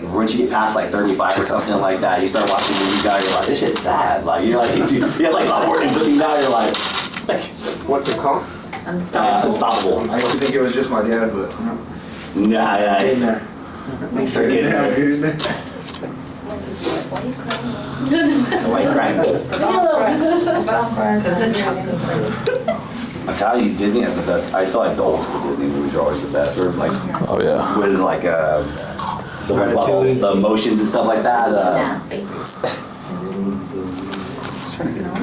like once you get past like 35 or something like that, you start watching these guys, you're like, this shit's sad. Like, you're like, you have like onboarding cooking now, you're like what's it called? Unstoppable. I used to think it was just my dad, but nah. in there. Start getting there. So why you crying? I'm telling you, Disney has the best. I feel like the old school Disney movies are always the best. Or like, oh yeah, what is it, like the ones about all the emotions and stuff like that. Just trying to get it.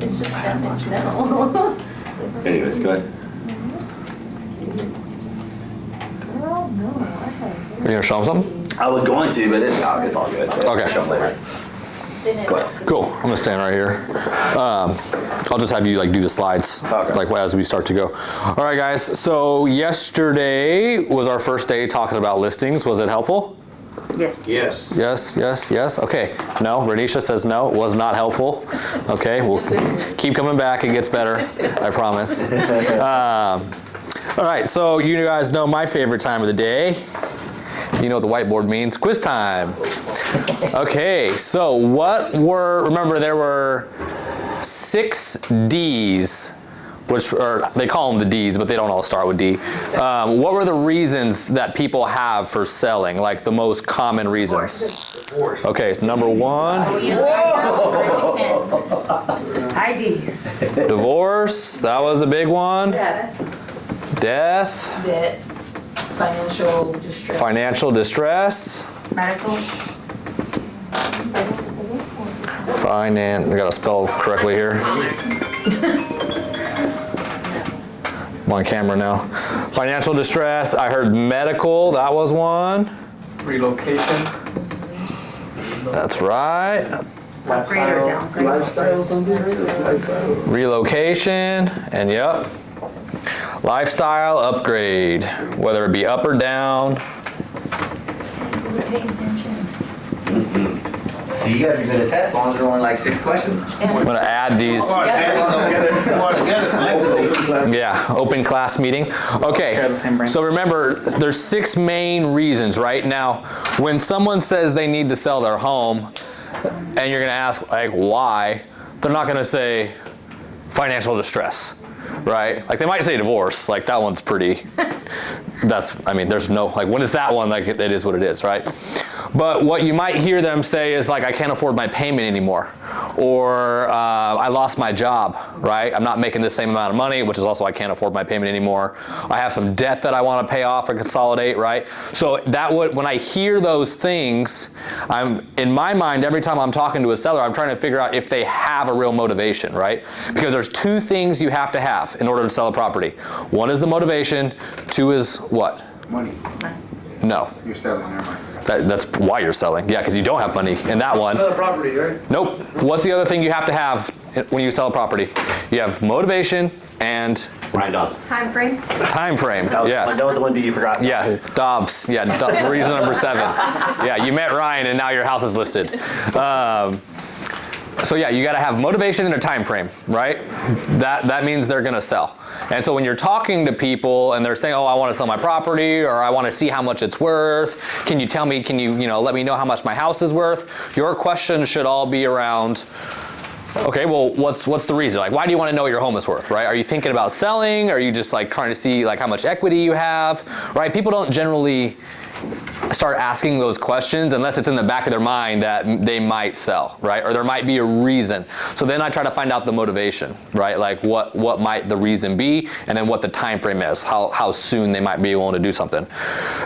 It's just no. Anyways, go ahead. you gonna show them something? I was going to, but it's all good. Okay. Show them later. Go ahead. Cool. I'm gonna stand right here. I'll just have you like do the slides like as we start to go. All right, guys. So yesterday was our first day talking about listings. Was it helpful? Yes. Yes. Yes, yes, yes. Okay. No, Renisha says no, it was not helpful. Okay, we'll keep coming back. It gets better, I promise. All right, so you guys know my favorite time of the day. You know what the whiteboard means. Quiz time. Okay, so remember there were 6 D's, which they call them the D's, but they don't all start with D. What were the reasons that people have for selling, like the most common reasons? Divorce. Okay, number 1. ID. Divorce, that was a big one. Death. Debt. Financial distress. Financial distress. Medical. I gotta spell correctly here. I'm on camera now. Financial distress, I heard medical, that was one. Relocation. That's right. Upgrade or downgrade. Lifestyle something? Relocation, and yep. Lifestyle upgrade, whether it be up or down. Pay attention. So you guys are good at tests as long as they're only like 6 questions. I'm gonna add these. Yeah, open class meeting. Okay, so remember, there's 6 main reasons, right? Now, when someone says they need to sell their home, and you're gonna ask, like, why, they're not gonna say financial distress, right? Like, they might say divorce, like, that one's pretty, there's no, like, when is that one? Like, it is what it is, right? But what you might hear them say is like, I can't afford my payment anymore. Or I lost my job, right? I'm not making the same amount of money, which is also I can't afford my payment anymore. I have some debt that I want to pay off or consolidate, right? So when I hear those things, in my mind, every time I'm talking to a seller, I'm trying to figure out if they have a real motivation, right? Because there's 2 things you have to have in order to sell a property. 1 is the motivation, 2 is what? Money. No. You're selling, never mind. That's why you're selling. Yeah, because you don't have money in that one. Another property, right? Nope. What's the other thing you have to have when you sell a property? You have motivation and Ryan Dobbs. Time frame. time frame. That was the one you forgot. Yeah, Dobbs. Yeah, reason number 7. Yeah, you met Ryan and now your house is listed. So yeah, you got to have motivation and a time frame, right? That means they're going to sell. And so when you're talking to people and they're saying, oh, I want to sell my property, or I want to see how much it's worth, can you tell me, let me know how much my house is worth? Your questions should all be around, okay, well, what's the reason? Like, why do you want to know what your home is worth, right? Are you thinking about selling? Are you just like trying to see like how much equity you have, right? People don't generally start asking those questions unless it's in the back of their mind that they might sell, right? Or there might be a reason. So then I try to find out the motivation, right? Like what might the reason be, and then what the time frame is, how soon they might be willing to do something.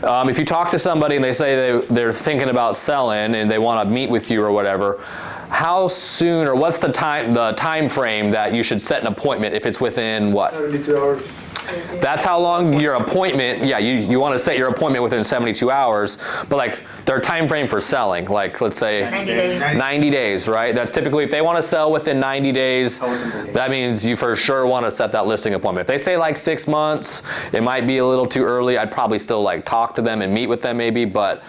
If you talk to somebody and they say they're thinking about selling and they want to meet with you or whatever, how soon or what's the time frame that you should set an appointment if it's within what? 72 hours. That's how long your appointment, yeah, you want to set your appointment within 72 hours, but like their time frame for selling, like let's say 90 days. 90 days, right? That's typically, if they want to sell within 90 days, that means you for sure want to set that listing appointment. If they say like 6 months, it might be a little too early. I'd probably still like talk to them and meet with them maybe, but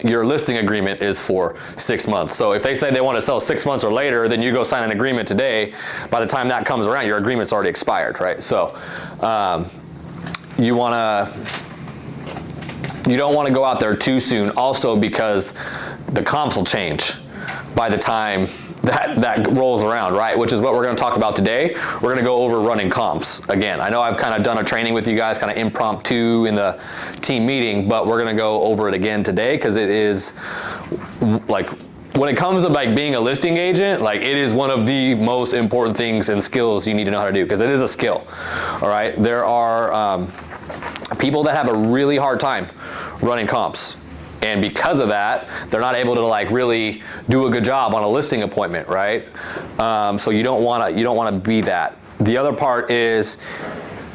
your listing agreement is for 6 months. So if they say they want to sell 6 months or later, then you go sign an agreement today. By the time that comes around, your agreement's already expired, right? So you want to You don't want to go out there too soon, also because the comps will change by the time that rolls around, right? Which is what we're going to talk about today. We're going to go over running comps again. I know I've kind of done a training with you guys, kind of impromptu in the team meeting, but we're going to go over it again today because it is like, when it comes to like being a listing agent, like it is one of the most important things and skills you need to know how to do, because it is a skill. All right, there are people that have a really hard time running comps. And because of that, they're not able to like really do a good job on a listing appointment, right? So you don't want to be that. The other part is,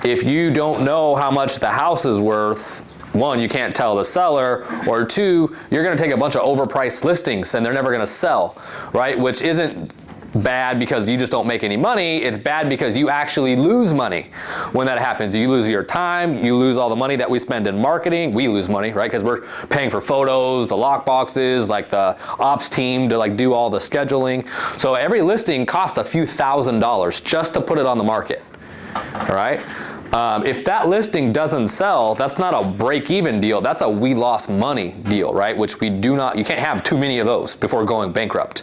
if you don't know how much the house is worth, one, you can't tell the seller, or two, you're going to take a bunch of overpriced listings and they're never going to sell, right? Which isn't bad because you just don't make any money. It's bad because you actually lose money when that happens. You lose your time, you lose all the money that we spend in marketing. We lose money, right? Because we're paying for photos, the lock boxes, like the ops team to like do all the scheduling. So every listing costs a few $1,000s just to put it on the market, all right? If that listing doesn't sell, that's not a break-even deal. That's a we lost money deal, right? Which we do not, you can't have too many of those before going bankrupt.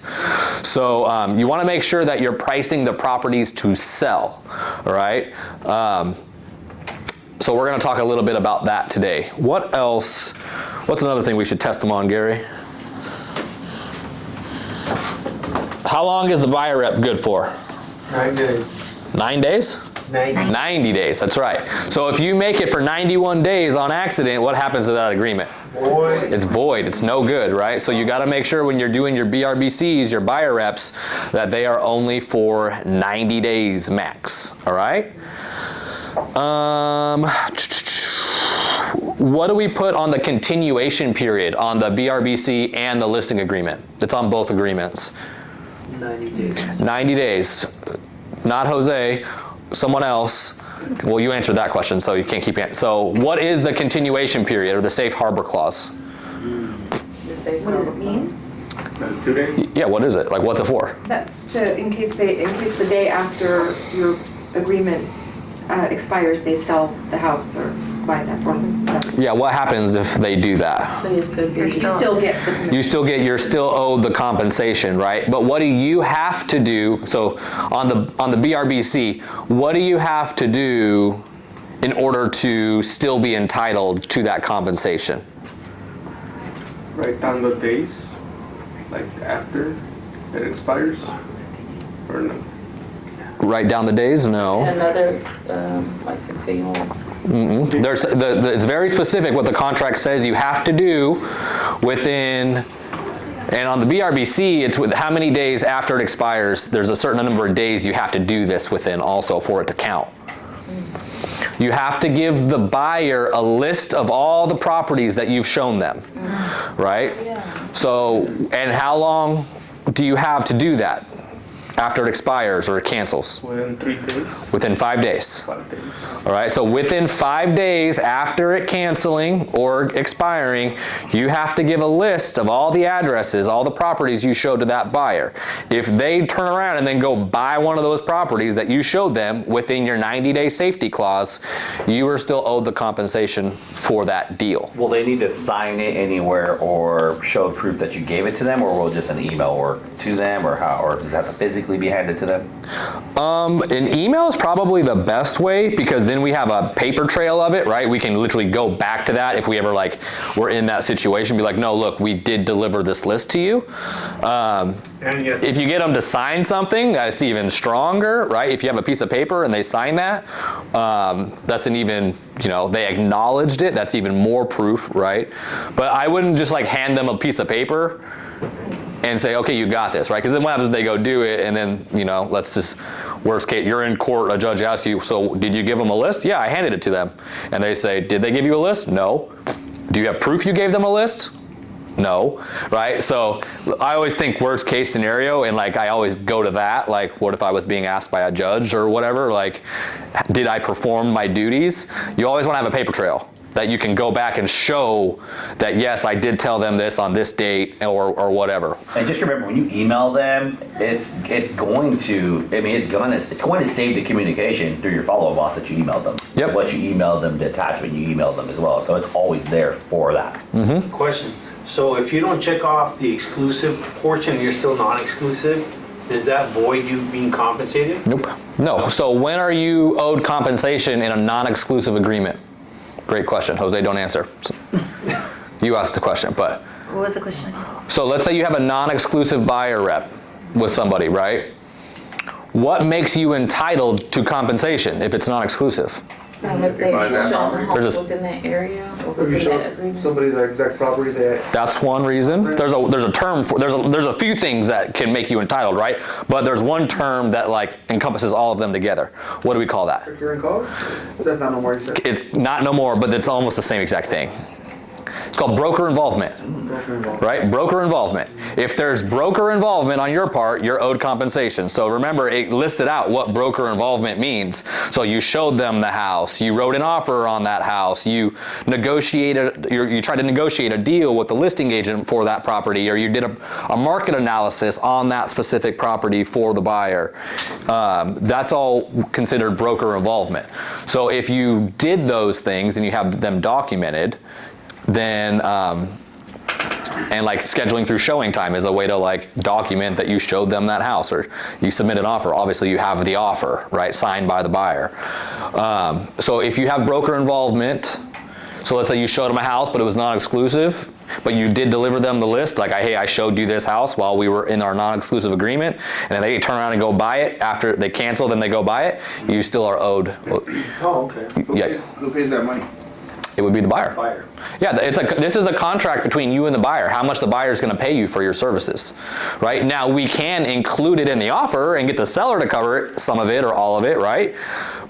So you want to make sure that you're pricing the properties to sell, all right? So we're going to talk a little bit about that today. What else? What's another thing we should test them on, Gary? How long is the buyer rep good for? 9 days. 9 days? 90 days, that's right. So if you make it for 91 days on accident, what happens to that agreement? Void. It's void, it's no good, right? So you gotta make sure when you're doing your BRBCs, your buyer reps, that they are only for 90 days max, all right? What do we put on the continuation period on the BRBC and the listing agreement? It's on both agreements. 90 days. 90 days, not Jose. Someone else. Well, you answered that question, so you can't keep it. So what is the continuation period, or the safe harbor clause? The safe What does harbor it mean? clause. 2 days? Yeah, what is it? Like, what's it for? That's to, in case the day after your agreement expires, they sell the house or buy that or whatever. Yeah, what happens if they do that? So you still You get still get the commission. You're still owed the compensation, right? But what do you have to do? So on the BRBC, what do you have to do in order to still be entitled to that compensation? Write down the days, like after it expires, or no? Write down the days? No. another, like continual. There's it's very specific what the contract says you have to do within, and on the BRBC, it's with how many days after it expires. There's a certain number of days you have to do this within also for it to count. You have to give the buyer a list of all the properties that you've shown them, right? Yeah. So, and how long do you have to do that after it expires or it cancels? Within 3 days, Within 5 days. 5 days. All right, so within 5 days after it canceling or expiring, you have to give a list of all the addresses, all the properties you showed to that buyer. If they turn around and then go buy one of those properties that you showed them within your 90-day safety clause, you are still owed the compensation for that deal. Will they need to sign it anywhere or show proof that you gave it to them, or will just an email work to them, or how, or does it have to physically be handed to them? An email is probably the best way, because then we have a paper trail of it, right? We can literally go back to that if we ever like we're in that situation, be like, no, look, we did deliver this list to you. And yet, If you get them to sign something, that's even stronger, right? If you have a piece of paper and they sign that, that's an even, they acknowledged it, that's even more proof, right? But I wouldn't just like hand them a piece of paper and say, okay, you got this, right? Because then what happens if they go do it and then, let's just, worst case, you're in court, a judge asks you, so did you give them a list? Yeah, I handed it to them. And they say, did they give you a list? No. Do you have proof you gave them a list? No, right? So I always think worst case scenario, and like I always go to that, like what if I was being asked by a judge or whatever, like did I perform my duties? You always want to have a paper trail. that you can go back and show that, yes, I did tell them this on this date or whatever. And just remember, when you email them, it's going to save the communication through your follow-up boss that you emailed them. Yep. What you emailed them, the attachment you emailed them as well. So it's always there for that. Question. So if you don't check off the exclusive portion, you're still non-exclusive, does that void you being compensated? Nope. No. So when are you owed compensation in a non-exclusive agreement? Great question. Jose, don't answer. You asked the question, but. What was the question? So let's say you have a non-exclusive buyer rep with somebody, right? What makes you entitled to compensation if it's non-exclusive? If they buy that show the property. house There's a- within that area or Have you within that shown agreement. somebody the exact property that? That's one reason. There's a term for, there's a few things that can make you entitled, right? But there's one term that like encompasses all of them together. What do we call that? You're in college? That's not no more, you said. It's not no more, but it's almost the same exact thing. It's called broker involvement, right? Broker involvement. If there's broker involvement on your part, you're owed compensation. So remember, it listed out what broker involvement means. So you showed them the house, you wrote an offer on that house, you negotiated, you tried to negotiate a deal with the listing agent for that property, or you did a market analysis on that specific property for the buyer. That's all considered broker involvement. So if you did those things and you have them documented, then and like scheduling through showing time is a way to like document that you showed them that house, or you submit an offer. Obviously you have the offer, right, signed by the buyer. So if you have broker involvement, so let's say you showed them a house but it was non-exclusive, but you did deliver them the list, like, hey, I showed you this house while we were in our non-exclusive agreement, and then they turn around and go buy it after they cancel, then they go buy it, you still are owed. Oh, okay. Yeah, Who pays that money? it would be the buyer. Buyer. Yeah, this is a contract between you and the buyer, how much the buyer is going to pay you for your services, right? Now, we can include it in the offer and get the seller to cover it, some of it or all of it, right?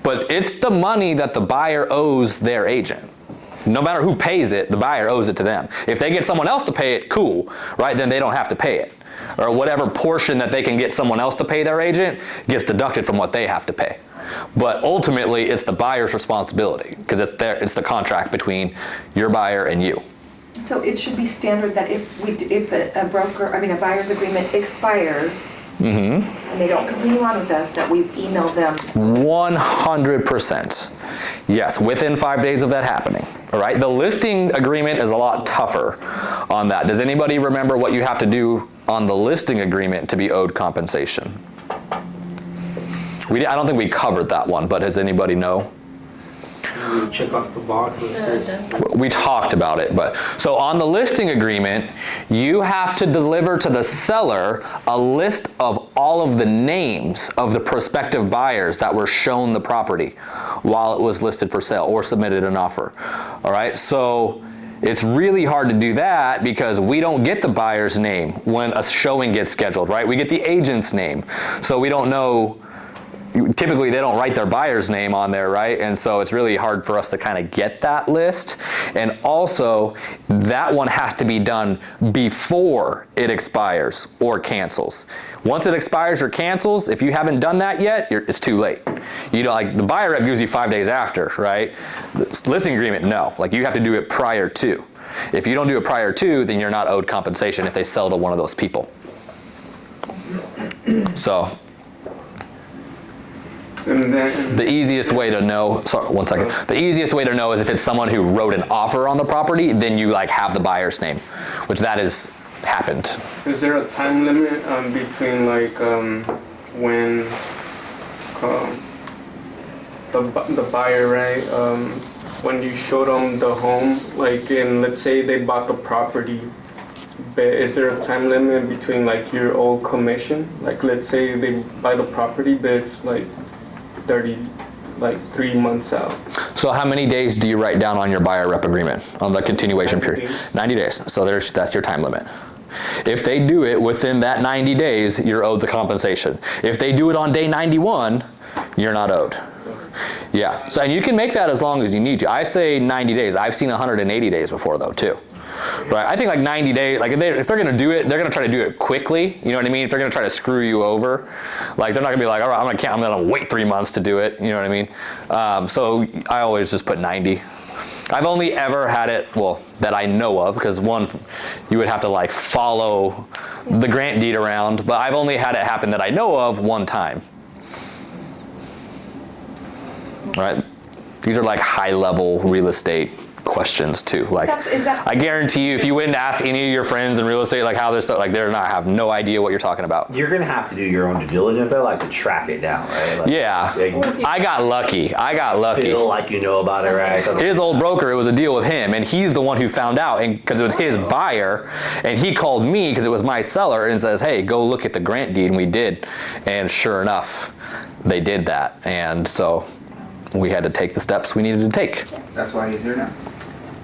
But it's the money that the buyer owes their agent. No matter who pays it, the buyer owes it to them. If they get someone else to pay it, cool, right? Then they don't have to pay it. Or whatever portion that they can get someone else to pay their agent gets deducted from what they have to pay. But ultimately, it's the buyer's responsibility because it's the contract between your buyer and you. So it should be standard that if a buyer's agreement expires, and they don't continue on with us, that we email them. 100%. Yes, within 5 days of that happening. All right, the listing agreement is a lot tougher on that. Does anybody remember what you have to do on the listing agreement to be owed compensation? I don't think we covered that one, but does anybody know? You check off the box where it says. We talked about it, but so on the listing agreement, you have to deliver to the seller a list of all of the names of the prospective buyers that were shown the property while it was listed for sale or submitted an offer. All right, so it's really hard to do that because we don't get the buyer's name when a showing gets scheduled, right? We get the agent's name, so we don't know. Typically, they don't write their buyer's name on there, right? And so it's really hard for us to kind of get that list. And also, that one has to be done before it expires or cancels. Once it expires or cancels, if you haven't done that yet, it's too late. You know, like the buyer rep gives you 5 days after, right? The listing agreement, no. Like you have to do it prior to. If you don't do it prior to, then you're not owed compensation if they sell to one of those people. So. And then, The easiest way to know, sorry, one second. The easiest way to know is if it's someone who wrote an offer on the property, then you like have the buyer's name, which that has happened. is there a time limit between like when the buyer, right? When you show them the home, like in, let's say they bought the property, but is there a time limit between like your old commission? Like let's say they buy the property, but it's like 3 months out. So how many days do you write down on your buyer rep agreement on the continuation 90 period? days. 90 days. So that's your time limit. If they do it within that 90 days, you're owed the compensation. If they do it on day 91, you're not owed. Yeah. So and you can make that as long as you need to. I say 90 days. I've seen 180 days before though too. Right, I think like 90 days, like if they're gonna do it, they're gonna try to do it quickly, you know what I mean? If they're gonna try to screw you over, like they're not gonna be like, all right, I'm gonna wait 3 months to do it, you know what I mean? So I always just put 90. I've only ever had it, well, that I know of, because one, you would have to like follow the grant deed around, but I've only had it happen that I know of one time. Right? These are like high level real estate questions too. Like, I guarantee you, if you went and asked any of your friends in real estate, like how this stuff, like they're not have no idea what you're talking about. You're gonna have to do your own due diligence though, like to track it down, right? Like, Yeah, I got lucky. Feel like you know about it, right? So His old broker, it was a deal with him, and he's the one who found out, and because it was his buyer, and he called me because it was my seller and says, hey, go look at the grant deed, and we did, and sure enough, they did that, and so we had to take the steps we needed to take. That's why he's here now.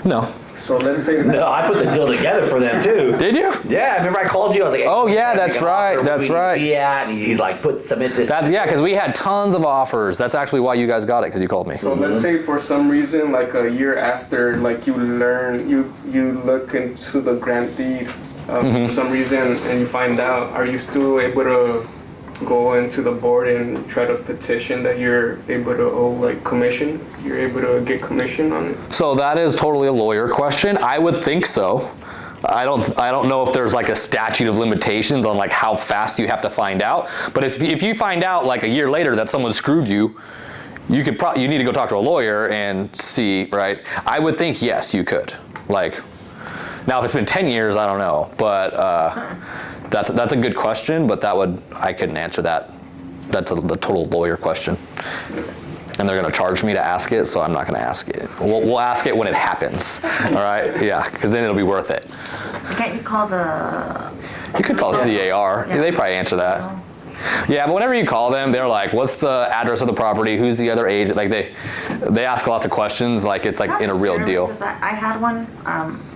No. So let's say no, I put the deal together for them too. Did you? Yeah, remember I called you. I was like, hey, Oh yeah, that's right. That's right. Yeah, and he's like, submit this. That's yeah, because we had tons of offers. That's actually why you guys got it, because you called me. So let's say for some reason, like a year after, like you learn, you look into the grant deed for some reason, and you find out, are you still able to go into the board and try to petition that you're able to owe like commission? You're able to get commission on it? So that is totally a lawyer question. I would think so. I don't know if there's like a statute of limitations on like how fast you have to find out. But if you find out like a year later that someone screwed you, you need to go talk to a lawyer and see, right? I would think yes, you could. Like, now if it's been 10 years, I don't know, but that's a good question. But I couldn't answer that. That's the total lawyer question. And they're going to charge me to ask it, so I'm not going to ask it. We'll ask it when it happens. All right? Yeah, because then it'll be worth it. Can't you call the... You could call CAR. Yeah. They probably answer that. Yeah, but whenever you call them, they're like, what's the address of the property? Who's the other agent? Like they ask lots of questions, like it's like in a real deal. Because I had one,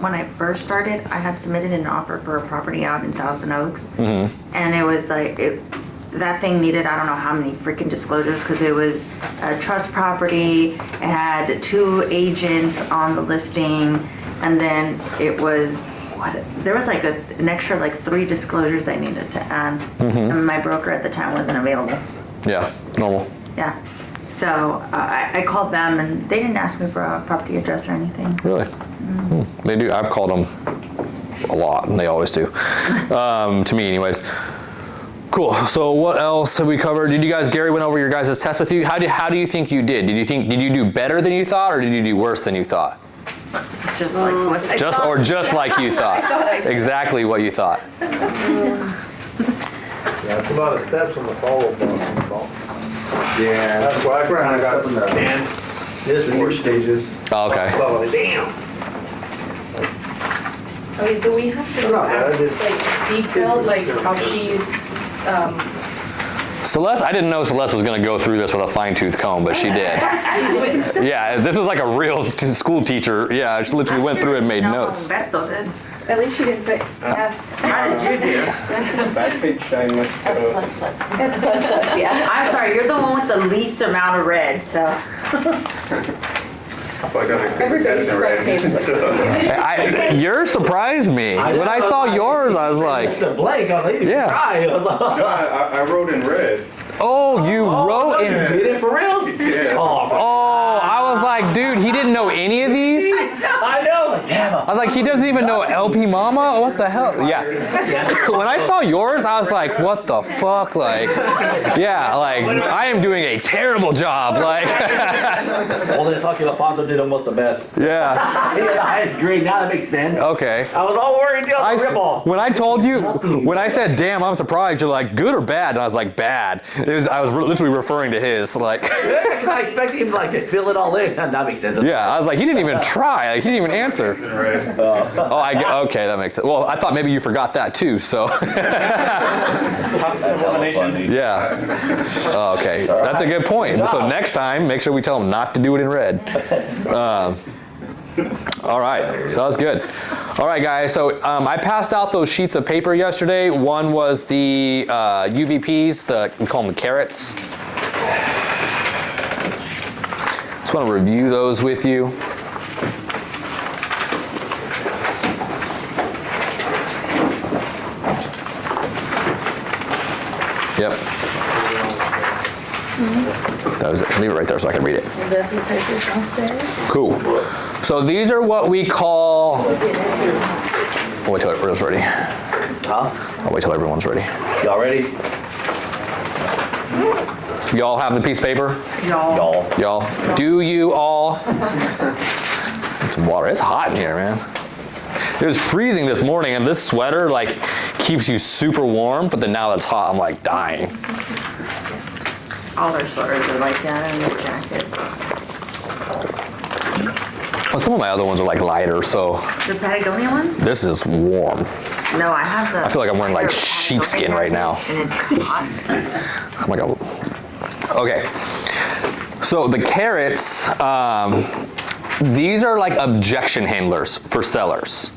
when I first started, I had submitted an offer for a property out in Thousand Oaks. And it was like, that thing needed, I don't know how many freaking disclosures, because it was a trust property, it had 2 agents on the listing, and then it was, there was like an extra like 3 disclosures I needed to add, and my broker at the time wasn't available. Yeah, normal. Yeah, so I called them, and they didn't ask me for a property address or anything. Really? They do. I've called them a lot, and they always do. To me, anyways. Cool. So what else have we covered? Gary went over your guys' test with you. How do you think you did? Did you do better than you thought, or did you do worse than you thought? Just like what I thought. Or just like you thought. Exactly what you thought. Yeah, it's a lot of steps on the follow-up process. Yeah. That's why I kind of got, man, this 4 stages. Oh, okay. So I was like, damn. I mean, do we have to ask, like, detailed, like, how she, Celeste, I didn't know Celeste was going to go through this with a fine-tooth comb, but she did. Yeah, this was like a real school teacher. Yeah, she literally went through and made notes. Beto did. At least you didn't put F. How did you do? Back page I must yeah. I'm sorry, you're the one with the least amount of red, so. Everybody's front page looks Yours surprised me. When I saw yours, I was like, Mr. Blake, I was like, Yeah. I was like, No, I wrote in red. oh, you wrote you in. did it for reals? Yeah. Oh, I was like, dude, he didn't know any of these? I know. I was like, damn. I was like, he doesn't even know LP Mama? What the hell? Yeah. When I saw yours, I was like, what the fuck? Like, yeah, like, I am doing a terrible job. Like, Well, then fucking Alfonso did almost the best. yeah, He had the highest grade. Now that makes sense. okay. I was all worried until I was a rip-off. When I told you, when I said, damn, I'm surprised, you're like, good or bad? And I was like, bad. I was literally referring to his, like. Yeah, because I expected him to like fill it all in. That makes sense. Yeah, I was like, he didn't even try. Like, he didn't even answer. Okay, that makes sense. Well, I thought maybe you forgot that too, so. That's hella funny. Yeah. Oh, okay, that's a good point. So next time, make sure we tell them not to do it in red. All right, so that's good. All right, guys, so I passed out those sheets of paper yesterday. One was the UVPs, we call them the carrots. Just want to review those with you. Yep. That was it. Leave it right there so I can read it. the papers downstairs. Cool. So these are what we call, I'll wait till everyone's ready. Huh? I'll wait till everyone's ready. Y'all ready? Y'all have the piece of paper? Y'all. Y'all, do you all? Get some water. It's hot in here, man. It was freezing this morning, and this sweater like keeps you super warm, but then now that it's hot, I'm like dying. All their sweaters are like that and their jackets. Well, some of my other ones are like lighter, so The Patagonia one? this is warm. No, I have the. I feel like I'm wearing like their sheepskin right now. And it's hot. Oh my God. Okay. So the carrots, these are like objection handlers for sellers.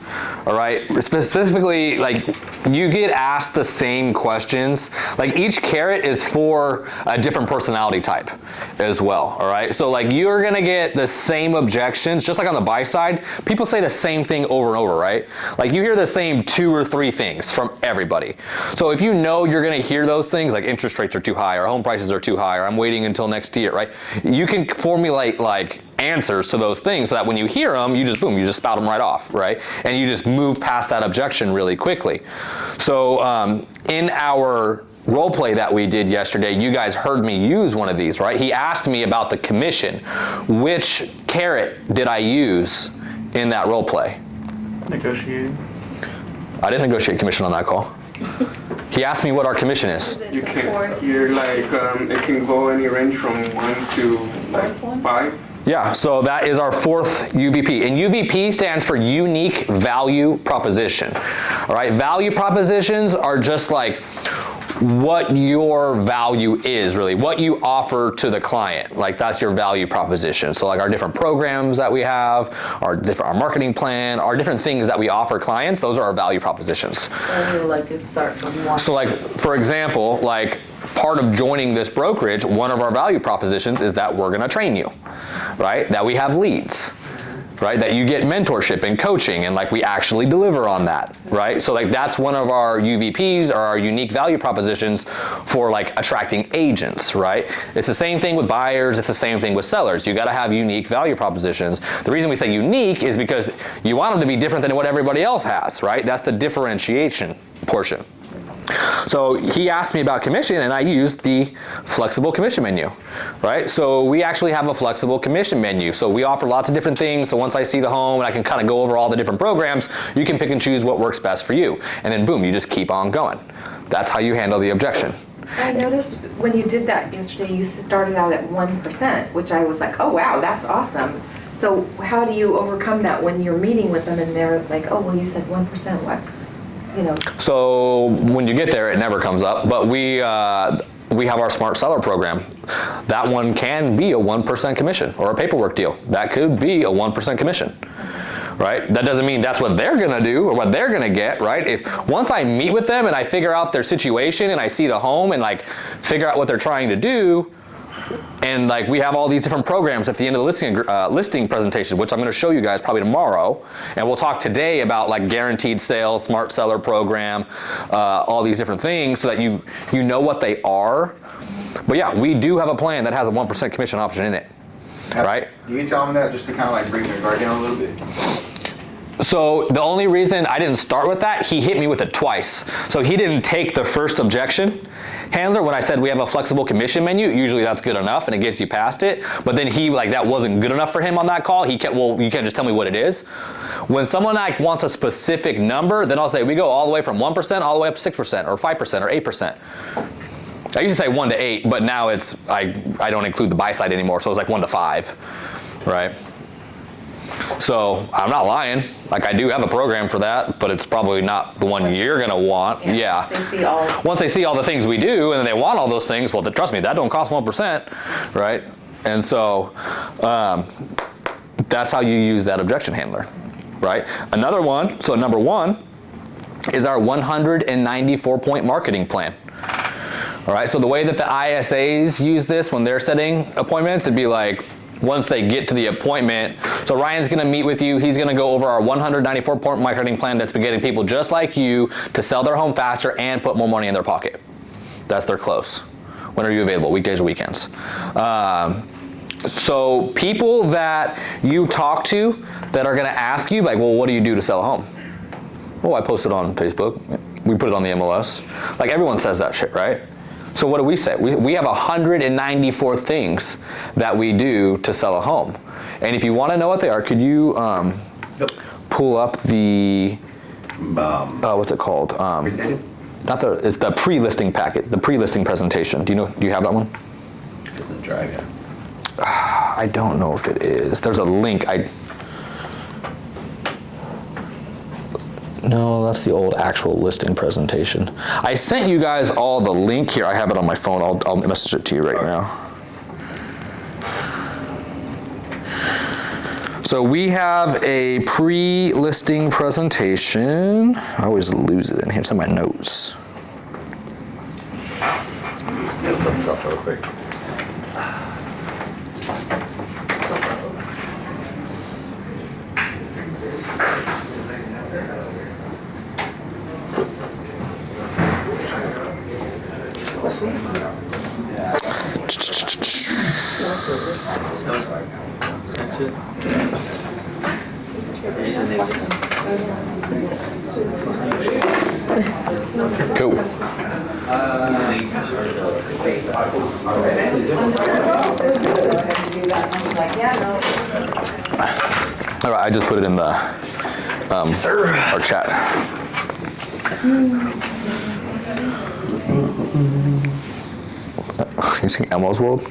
All right. Specifically, like you get asked the same questions. Like each carrot is for a different personality type as well. All right. So like you're going to get the same objections, just like on the buy side. People say the same thing over and over, right? Like you hear the same 2 or 3 things from everybody. So if you know you're going to hear those things, like interest rates are too high, or home prices are too high, or I'm waiting until next year, right? You can formulate like answers to those things so that when you hear them, you just boom, you just spout them right off, right? And you just move past that objection really quickly. So in our role play that we did yesterday, you guys heard me use one of these, right? He asked me about the commission. Which carrot did I use in that role play? Negotiating. I didn't negotiate commission on that call. He asked me what our commission is. You can, you're like, it can go any range from 1 to like 5. Yeah, so that is our 4th UVP. And UVP stands for unique value proposition. All right, value propositions are just like what your value is really, what you offer to the client. Like that's your value proposition. So like our different programs that we have, our marketing plan, our different things that we offer clients, those are our value propositions. So you like to start from 1. So like, for example, like part of joining this brokerage, one of our value propositions is that we're gonna train you, right? That we have leads, right? That you get mentorship and coaching, and like we actually deliver on that, right? So like that's one of our UVPs, or our unique value propositions for like attracting agents, right? It's the same thing with buyers, it's the same thing with sellers. You gotta have unique value propositions. The reason we say unique is because you want them to be different than what everybody else has, right? That's the differentiation portion. So he asked me about commission, and I used the flexible commission menu, right? So we actually have a flexible commission menu. So we offer lots of different things. So once I see the home and I can kind of go over all the different programs, you can pick and choose what works best for you. And then boom, you just keep on going. That's how you handle the objection. I noticed when you did that yesterday, you started out at 1%, which I was like, oh wow, that's awesome. So how do you overcome that when you're meeting with them and they're like, oh, well, you said 1%, what? You know. So when you get there, it never comes up, but we have our Smart Seller program. That one can be a 1% commission, or a paperwork deal. That could be a 1% commission, right? That doesn't mean that's what they're gonna do or what they're gonna get, right? If once I meet with them and I figure out their situation and I see the home and like figure out what they're trying to do, and like we have all these different programs at the end of the listing presentation, which I'm going to show you guys probably tomorrow, and we'll talk today about like guaranteed sale, smart seller program, all these different things, so that you know what they are. But yeah, we do have a plan that has a 1% commission option in it, right? You can tell them that just to kind of like bring their guard down a little bit. So the only reason I didn't start with that, he hit me with it twice. So he didn't take the first objection handler when I said we have a flexible commission menu. Usually that's good enough and it gets you past it. But then he like that wasn't good enough for him on that call. He kept, well, you can't just tell me what it is. When someone like wants a specific number, then I'll say we go all the way from 1% all the way up to 6% or 5% or 8%. I used to say 1 to 8, but now it's I don't include the buy side anymore, so it's like 1 to 5, right? So I'm not lying. Like I do have a program for that, but it's probably not the one you're gonna want. Yeah. Once they see all the things we do and then they want all those things, well, trust me, that don't cost 1%, right? And so that's how you use that objection handler, right? Another one, so number 1 is our 194-point marketing plan. All right, so the way that the ISAs use this when they're setting appointments, it'd be like, once they get to the appointment, so Ryan's gonna meet with you, he's gonna go over our 194-point marketing plan that's been getting people just like you to sell their home faster and put more money in their pocket. That's their close. When are you available, weekdays or weekends? So people that you talk to that are gonna ask you, like, well, what do you do to sell a home? Well, I post it on Facebook. We put it on the MLS. Like, everyone says that shit, right? So what do we say? We have 194 things that we do to sell a home. And if you wanna know what they are, could you pull up the, what's it called? It's the pre-listing packet, the pre-listing presentation. Do you have that one? Drive, yeah. I don't know if it is. There's a link. No, that's the old actual listing presentation. I sent you guys all the link here. I have it on my phone. I'll message it to you right now. So we have a pre-listing presentation. I always lose it in here. It's in my notes. Some stuff real quick. Cool. All right, I just put it in the our chat. You singing Elmo's World?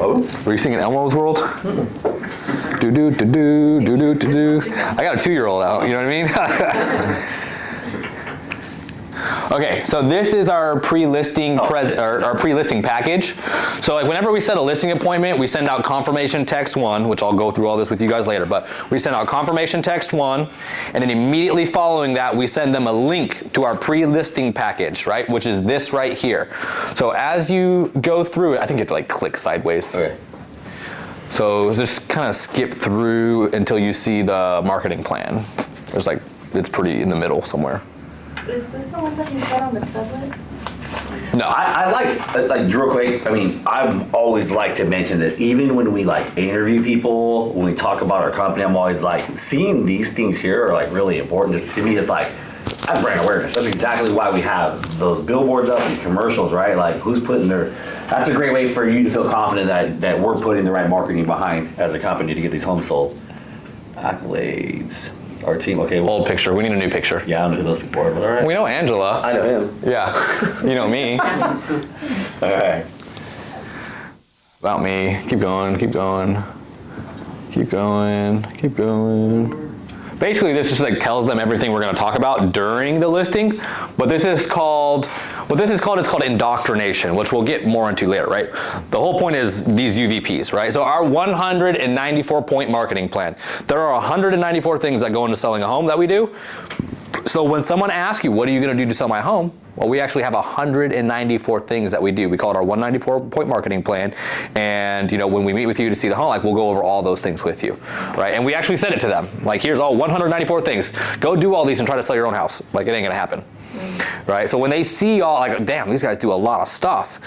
Oh? Were you singing Elmo's World? Do do do do do do do do. I got a 2-year-old out. You know what I mean? Okay, so this is our pre-listing our pre-listing package. So like whenever we set a listing appointment, we send out confirmation text 1, which I'll go through all this with you guys later, but we send out confirmation text 1, and then immediately following that, we send them a link to our pre-listing package, right? Which is this right here. So as you go through it, I think you have to like click sideways. Okay. So just kind of skip through until you see the marketing plan. There's like, it's pretty in the middle somewhere. Is this the one that you got on the tablet? No, I like real quick. I mean, I always like to mention this, even when we like interview people, when we talk about our company. I'm always like, seeing these things here are like really important. Just to me, it's like that's brand awareness. That's exactly why we have those billboards up and commercials, right? Like, who's putting their. That's a great way for you to feel confident that we're putting the right marketing behind as a company to get these homes sold. Accolades. Our team, okay. Well, old picture. We need a new picture. yeah, I don't know who those people are, but all right. We know Angela. I know him. Yeah, you know me. All right. About me. Keep going, keep going. Keep going, keep going. Basically, this just like tells them everything we're going to talk about during the listing. But this is called, it's called indoctrination, which we'll get more into later, right? The whole point is these UVPs, right? So our 194-point marketing plan. There are 194 things that go into selling a home that we do. So when someone asks you, what are you going to do to sell my home? Well, we actually have 194 things that we do. We call it our 194-point marketing plan. And when we meet with you to see the home, like we'll go over all those things with you, right? And we actually said it to them. Like, here's all 194 things. Go do all these and try to sell your own house. Like, it ain't gonna happen, right? So when they see all, like, damn, these guys do a lot of stuff.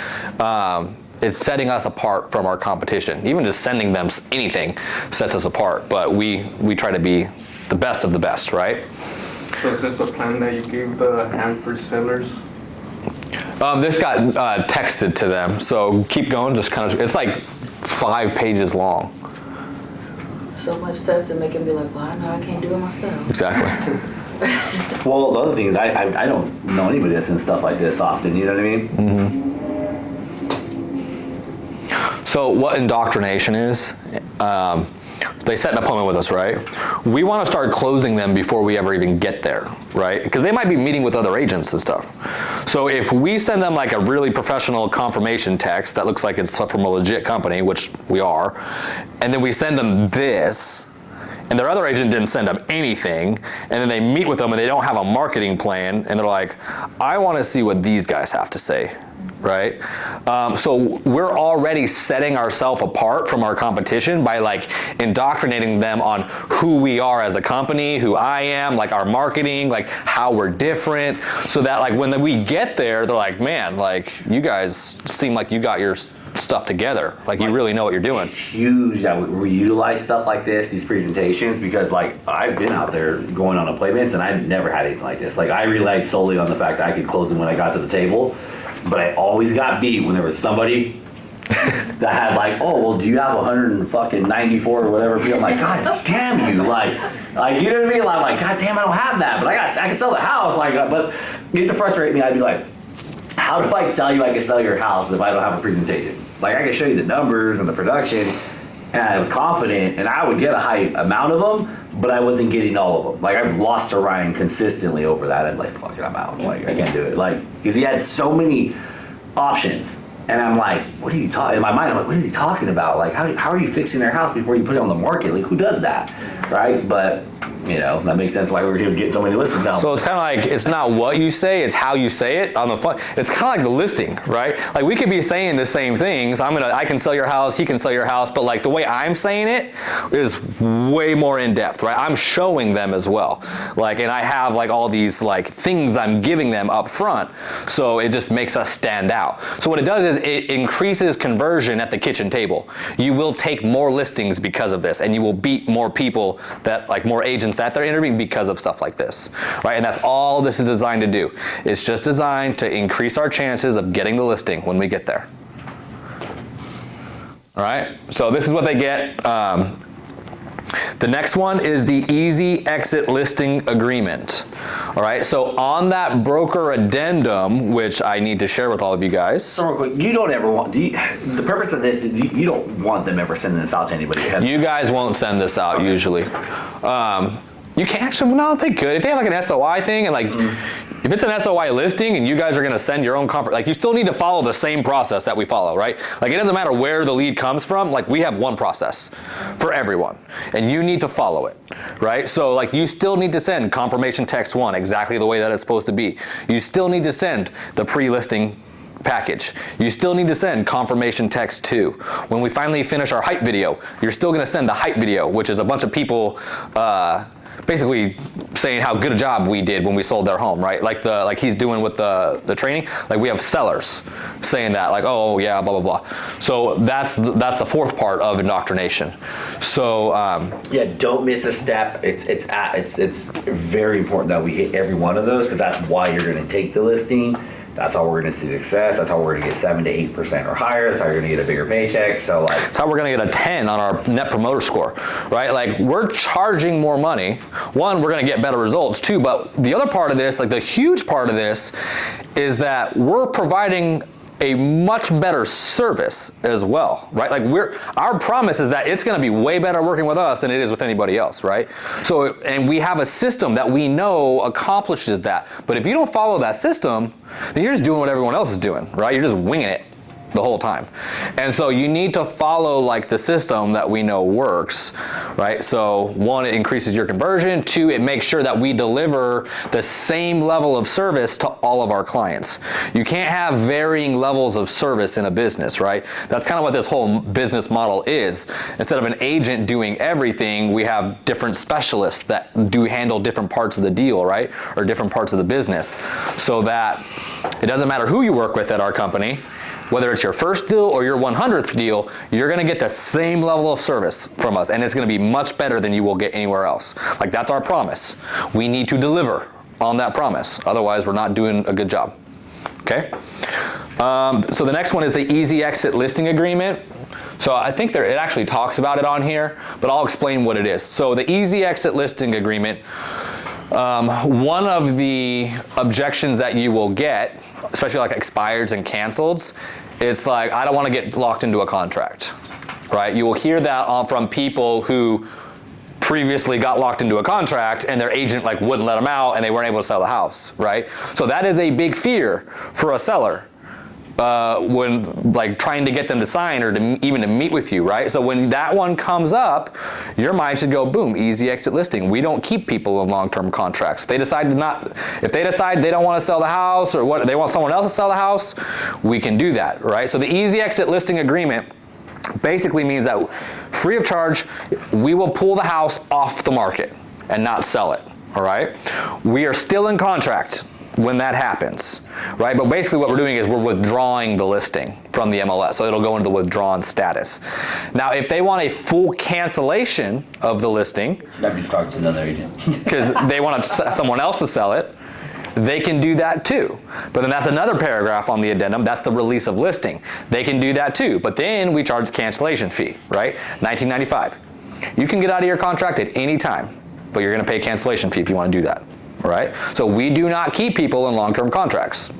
It's setting us apart from our competition. Even just sending them anything sets us apart. But we try to be the best of the best, right? So is this a plan that you gave the Hanford sellers? This got texted to them, so keep going, just kind of, it's like 5 pages long. So much stuff to make him be like, well, I know I can't do it myself. Exactly. Well, the other thing is I don't know anybody that's in stuff like this often, you know what I mean? Mm-hmm. So what indoctrination is, they set an appointment with us, right? We want to start closing them before we ever even get there, right? Because they might be meeting with other agents and stuff. So if we send them like a really professional confirmation text that looks like it's from a legit company, which we are, and then we send them this, and their other agent didn't send them anything, and then they meet with them and they don't have a marketing plan, and they're like, I want to see what these guys have to say. right? So we're already setting ourselves apart from our competition by like indoctrinating them on who we are as a company, who I am, like our marketing, like how we're different, so that like when we get there, they're like, man, like you guys seem like you got your stuff together, like you really know what you're doing. It's huge that we utilize stuff like this, these presentations, because like I've been out there going on appointments and I've never had anything like this. Like I relied solely on the fact that I could close them when I got to the table, but I always got beat when there was somebody that had like, oh, well, do you have 194 or whatever? I'm like, God damn you, like you know what I mean? I'm like, God damn, I don't have that, but I can sell the house, like, but it used to frustrate me. I'd be like, how do I tell you I can sell your house if I don't have a presentation? Like I can show you the numbers and the production, and I was confident, and I would get a high amount of them, but I wasn't getting all of them. Like I've lost to Ryan consistently over that. I'm like, fuck it, I'm out. Like I can't do it. Like because he had so many options, and I'm like, what are you talking? In my mind, I'm like, what is he talking about? Like how are you fixing their house before you put it on the market? Like who does that, right? But you know, that makes sense why he was getting so many listings now. So it's kind of like, it's not what you say, it's how you say it on the phone. It's kind of like the listing, right? Like we could be saying the same things. I can sell your house, he can sell your house, but like the way I'm saying it is way more in depth, right? I'm showing them as well. Like, and I have like all these like things I'm giving them up front. So it just makes us stand out. So what it does is it increases conversion at the kitchen table. You will take more listings because of this, and you will beat more people that like more agents that they're interviewing because of stuff like this, right? And that's all this is designed to do. It's just designed to increase our chances of getting the listing when we get there. All right, so this is what they get. The next one is the easy exit listing agreement. All right, so on that broker addendum, which I need to share with all of you guys. So real quick, you don't ever want, the purpose of this is you don't want them ever sending this out to anybody. You guys won't send this out usually. You can actually, no, they could. If they have like an SOI thing and like, if it's an SOI listing and you guys are gonna send your own like you still need to follow the same process that we follow, right? Like it doesn't matter where the lead comes from, like we have one process for everyone and you need to follow it, right? So like you still need to send confirmation text 1 exactly the way that it's supposed to be. You still need to send the pre-listing package. You still need to send confirmation text 2. When we finally finish our hype video, you're still gonna send the hype video, which is a bunch of people basically saying how good a job we did when we sold their home, right? Like he's doing with the training. Like we have sellers saying that, like, oh yeah, blah blah blah. So that's the fourth part of indoctrination. So yeah, don't miss a step. It's very important that we hit every one of those, because that's why you're going to take the listing. That's how we're going to see success. That's how we're going to get 7 to 8% or higher. That's how you're going to get a bigger paycheck. So like, that's how we're going to get a 10 on our net promoter score, right? Like we're charging more money. One, we're going to get better results too. But the other part of this, like the huge part of this, is that we're providing a much better service as well, right? Like our promise is that it's going to be way better working with us than it is with anybody else, right? So, and we have a system that we know accomplishes that. But if you don't follow that system, then you're just doing what everyone else is doing, right? You're just winging it the whole time. And so you need to follow like the system that we know works, right? So 1, it increases your conversion. 2, it makes sure that we deliver the same level of service to all of our clients. You can't have varying levels of service in a business, right? That's kind of what this whole business model is. Instead of an agent doing everything, we have different specialists that do handle different parts of the deal, right? Or different parts of the business, so that it doesn't matter who you work with at our company. Whether it's your first deal or your 100th deal, you're gonna get the same level of service from us, and it's gonna be much better than you will get anywhere else. Like that's our promise. We need to deliver on that promise. Otherwise, we're not doing a good job, okay? So the next one is the easy exit listing agreement. So I think it actually talks about it on here, but I'll explain what it is. So the easy exit listing agreement, one of the objections that you will get, especially like expireds and canceleds, it's like, I don't want to get locked into a contract, right? You will hear that from people who previously got locked into a contract and their agent like wouldn't let them out and they weren't able to sell the house, right? So that is a big fear for a seller. when like trying to get them to sign or even to meet with you, right? So when that one comes up, your mind should go, boom, easy exit listing. We don't keep people in long-term contracts. If they decide they don't want to sell the house or what, they want someone else to sell the house, we can do that, right? So the easy exit listing agreement basically means that free of charge, we will pull the house off the market and not sell it, all right? We are still in contract when that happens, right? But basically what we're doing is we're withdrawing the listing from the MLS, so it'll go into the withdrawn status. Now, if they want a full cancellation of the listing, That'd be talking to another agent. because they want someone else to sell it, they can do that too. But then that's another paragraph on the addendum, that's the release of listing. They can do that too, but then we charge cancellation fee, right? $19.95. You can get out of your contract at any time, but you're gonna pay a cancellation fee if you wanna do that. Right? So we do not keep people in long-term contracts.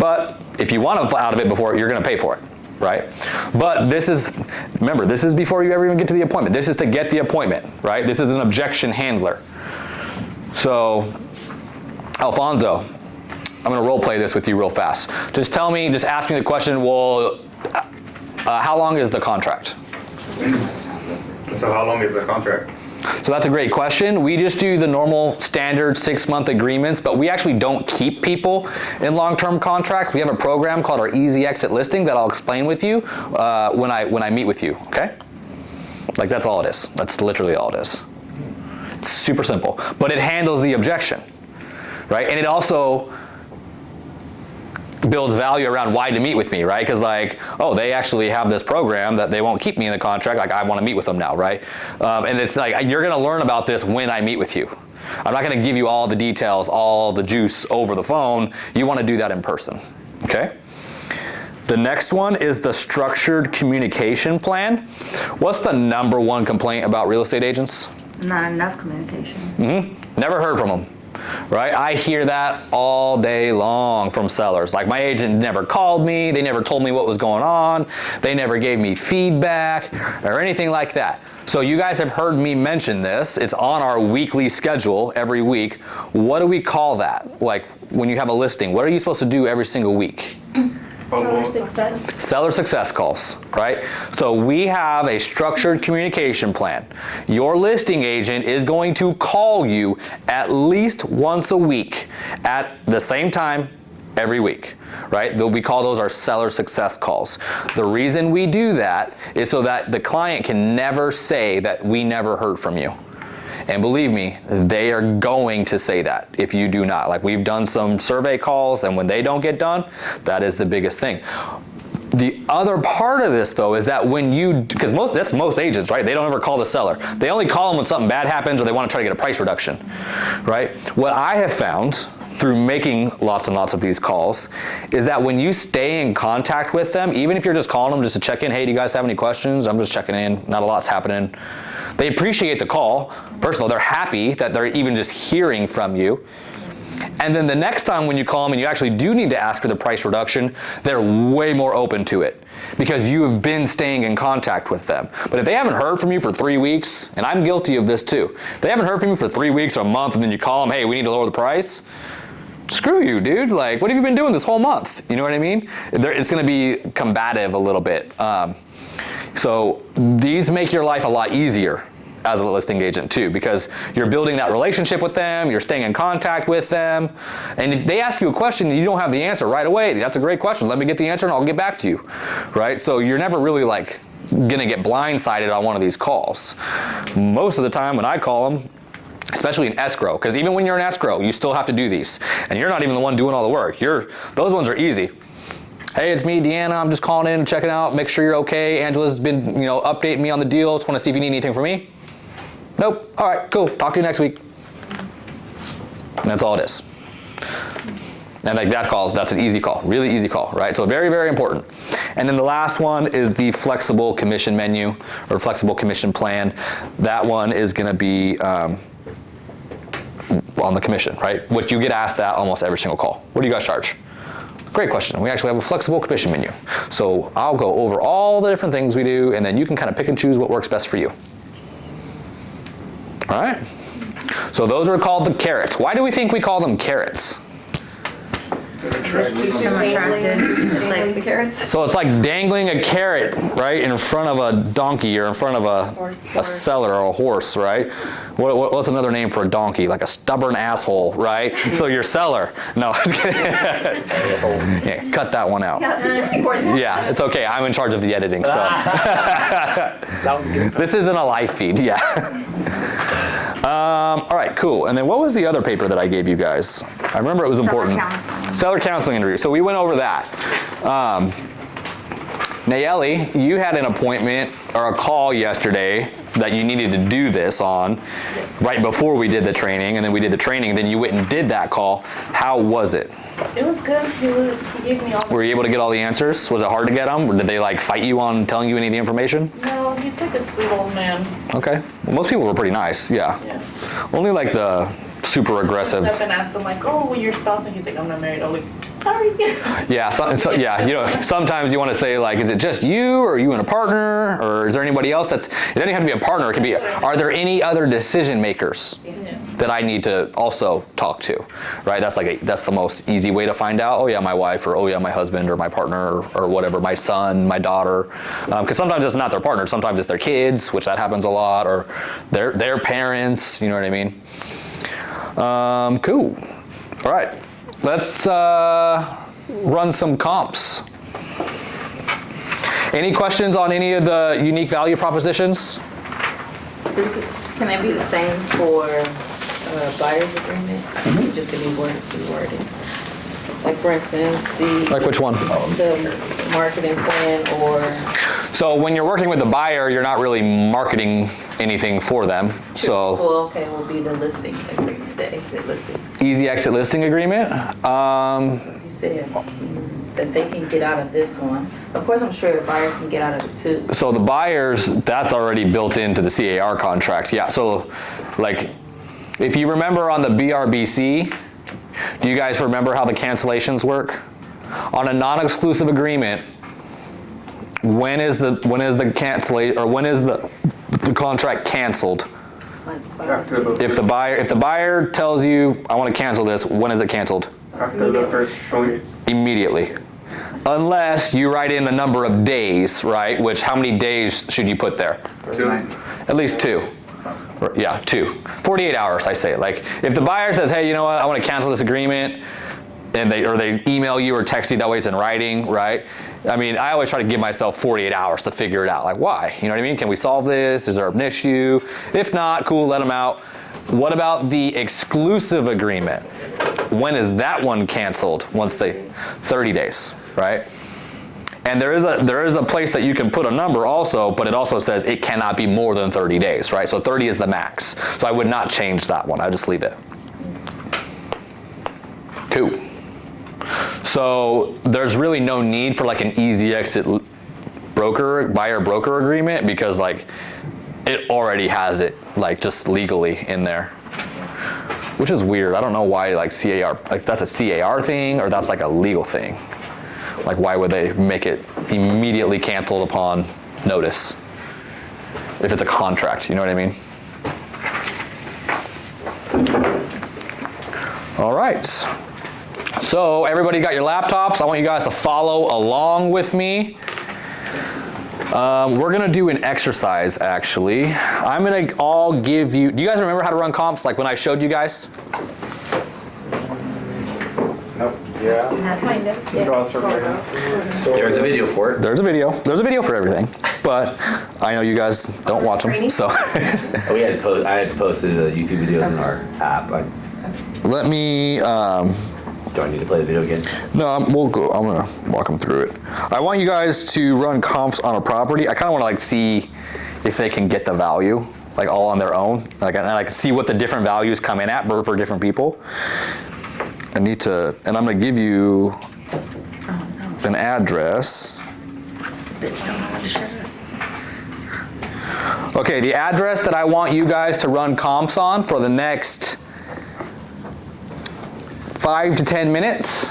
But if you want them out of it before, you're going to pay for it, right? But this is, remember, this is before you ever even get to the appointment. This is to get the appointment, right? This is an objection handler. So, Alfonso, I'm going to role play this with you real fast. Just ask me the question, well, how long is the contract? So how long is the contract? So that's a great question. We just do the normal standard 6-month agreements, but we actually don't keep people in long-term contracts. We have a program called our Easy Exit Listing that I'll explain with you when I meet with you, okay? Like that's all it is. That's literally all it is. It's super simple, but it handles the objection, right? And it also builds value around why to meet with me, right? Because like, oh, they actually have this program that they won't keep me in the contract, like I want to meet with them now, right? And it's like, you're going to learn about this when I meet with you. I'm not going to give you all the details, all the juice over the phone. You want to do that in person, okay? The next one is the structured communication plan. What's the #1 complaint about real estate agents? Not enough communication. Never heard from them. Right? I hear that all day long from sellers. Like my agent never called me, they never told me what was going on, they never gave me feedback or anything like that. So you guys have heard me mention this. It's on our weekly schedule every week. What do we call that? Like when you have a listing, what are you supposed to do every single week? Seller success. Seller success calls, right? So we have a structured communication plan. Your listing agent is going to call you at least once a week at the same time every week, right? We call those our seller success calls. The reason we do that is so that the client can never say that we never heard from you. And believe me, they are going to say that if you do not. Like we've done some survey calls, and when they don't get done, that is the biggest thing. The other part of this though is that when because that's most agents, right? They don't ever call the seller. They only call them when something bad happens or they want to try to get a price reduction, right? What I have found through making lots and lots of these calls is that when you stay in contact with them, even if you're just calling them just to check in, hey, do you guys have any questions? I'm just checking in, not a lot's happening. They appreciate the call. First of all, they're happy that they're even just hearing from you. And then the next time when you call them and you actually do need to ask for the price reduction, they're way more open to it because you have been staying in contact with them. But if they haven't heard from you for 3 weeks, and I'm guilty of this too, if they haven't heard from you for 3 weeks or a month and then you call them, hey, we need to lower the price, screw you, dude. Like, what have you been doing this whole month? You know what I mean? It's going to be combative a little bit. So these make your life a lot easier as a listing agent too, because you're building that relationship with them, you're staying in contact with them, and if they ask you a question and you don't have the answer right away, that's a great question. Let me get the answer and I'll get back to you, right? So you're never really like gonna get blindsided on one of these calls. Most of the time when I call them, especially in escrow, because even when you're in escrow, you still have to do these, and you're not even the one doing all the work. Those ones are easy. Hey, it's me, Deanna. I'm just calling in, checking out, make sure you're okay. Angela's been, updating me on the deal. Just want to see if you need anything from me. Nope. All right, cool. Talk to you next week. And that's all it is. And like that's an easy call, really easy call, right? So very, very important. And then the last one is the flexible commission menu or flexible commission plan. That one is going to be on the commission, right? Which you get asked that almost every single call. What do you guys charge? Great question. We actually have a flexible commission menu. So I'll go over all the different things we do, and then you can kind of pick and choose what works best for you. All right? So those are called the carrots. Why do we think we call them carrots? Keeps them attracted. It's like the carrots. So it's like dangling a carrot, right, in front of a donkey or in front of a seller or a horse, right? What's another name for a donkey? Like a stubborn asshole, right? So your seller. No, I'm just kidding. Yeah, cut that one out. Yeah, did you record that? Yeah, it's okay. I'm in charge of the editing, so. This isn't a live feed, yeah. All right, cool. And then what was the other paper that I gave you guys? I remember it was important. Seller counseling interview. So we went over that. Nayeli, you had an appointment or a call yesterday that you needed to do this on right before we did the training, and then we did the training, then you went and did that call. How was it? It was good. He gave me all the... Were you able to get all the answers? Was it hard to get them? Or did they like fight you on telling you any of the information? No, he's like a sweet old man. Okay. Well, most people were pretty nice, yeah. Only like the super aggressive. Steph and asked him like, oh, well, your spouse, and he's like, I'm not married. I'm like, sorry. Yeah, yeah, you know, sometimes you want to say like, is it just you, or are you and a partner, or is there anybody else it doesn't have to be a partner, it could be, are there any other decision makers that I need to also talk to, right? That's the most easy way to find out, oh yeah, my wife, or oh yeah, my husband, or my partner, or whatever, my son, my daughter, because sometimes it's not their partner, sometimes it's their kids, which that happens a lot, or their parents, you know what I mean? Cool. All right. Let's run some comps. Any questions on any of the unique value propositions? Can it be the same for buyer's agreement? It just can be worded. Like for instance, Like which one? the marketing plan or... So when you're working with the buyer, you're not really marketing anything for them. So Well, okay, will be the listing agreement, the exit listing. easy exit listing agreement. As you said, that they can get out of this one. Of course, I'm sure the buyer can get out of it too. So the buyers, that's already built into the CAR contract. Yeah, so like if you remember on the BRBC, do you guys remember how the cancellations work? On a non-exclusive agreement, when is the cancellation, or when is the contract canceled? If the buyer tells you, I want to cancel this, when is it canceled? After the first showing. Immediately. Unless you write in the number of days, right? Which, how many days should you put there? 2. At least 2. Yeah, 2. 48 hours, I say. Like, if the buyer says, hey, you know what, I want to cancel this agreement, and they email you or text you, that way it's in writing, right? I mean, I always try to give myself 48 hours to figure it out. Like, why? You know what I mean? Can we solve this? Is there an issue? If not, cool, let them out. What about the exclusive agreement? When is that one canceled? 30 days, right? And there is a place that you can put a number also, but it also says it cannot be more than 30 days, right? So 30 is the max. So I would not change that one. I would just leave it. Cool. So there's really no need for like an easy exit buyer broker agreement, because like it already has it like just legally in there, which is weird. I don't know why like CAR, like that's a CAR thing or that's like a legal thing. Like why would they make it immediately canceled upon notice if it's a contract, you know what I mean? All right. So everybody got your laptops. I want you guys to follow along with me. We're gonna do an exercise actually. I'm gonna all give you, do you guys remember how to run comps like when I showed you guys? Nope. Yeah. Kind of. There's a video for it. There's a video for everything, but I know you guys don't watch them, so. I had posted YouTube videos in our app. Let me, Do I need to play the video again? no, we'll go, I'm gonna walk them through it. I want you guys to run comps on a property. I kinda wanna like see if they can get the value, like all on their own. Like, and I can see what the different values come in at for different people. And I'm gonna give you an address. Okay, the address that I want you guys to run comps on for the next 5 to 10 minutes.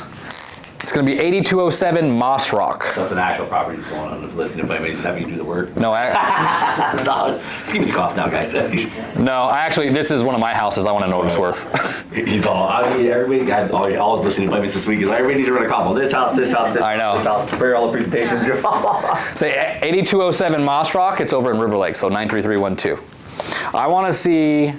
It's It's gonna be 8207 Moss Rock. So it's an actual property that's going on, listening to just have you do the work. No, Solid. Just give me the cost now, guys. no, this is one of my houses. I wanna know what it's worth. He's all, I mean, everybody got always listening to Buddies this week. He's like, everybody needs to run a comp on this house, this house, this I know. This house. Prepare all the presentations. Say 8207 Moss Rock, it's over in River Lake, so 93312. I wanna see,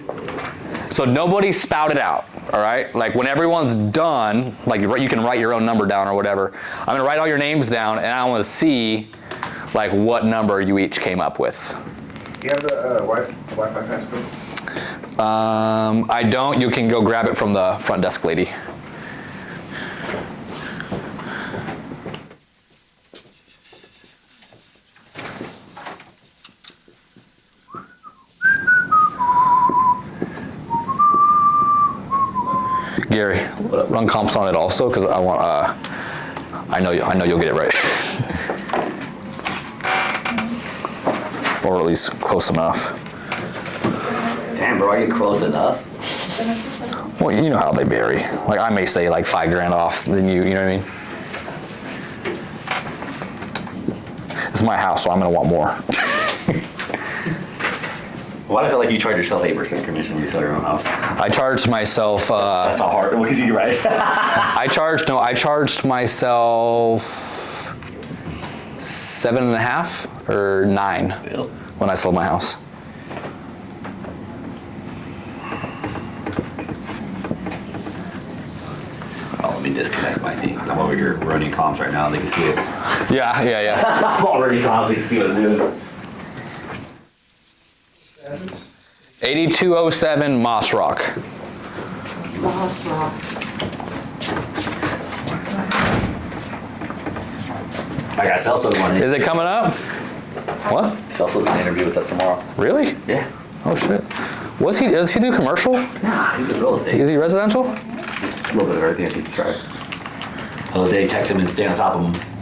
so nobody spout it out, all right? Like when everyone's done, like you can write your own number down or whatever. I'm gonna write all your names down and I wanna see like what number you each came up with. You have the Wi-Fi passcode? I don't, you can go grab it from the front desk lady. Gary, run comps on it also, because I want. I know you'll get it right, or at least close enough. Damn, bro, are you close enough? Well, you know how they vary. Like I may say like $5,000 off than you. You know what I mean? It's my house, so I'm gonna want more. Why do I feel like you charge yourself 8% commission when you sell your own house? I charged myself. That's a hard. Because you're right. I charged myself 7.5 or 9 when I sold my house. Oh, let me disconnect my thing. I'm over here running comps right now. They can see it. Yeah. I'm already comps. They can see what I'm doing. 8207 Moss Rock. Moss Rock. I got Celso's one. Is it coming up? What? Celso's going to interview with us tomorrow. Really? Yeah. Oh shit. Does he do commercial? Nah, he's in real estate. Is he residential? Just a little bit of everything I think he tries. Jose texts him and stay on top of him.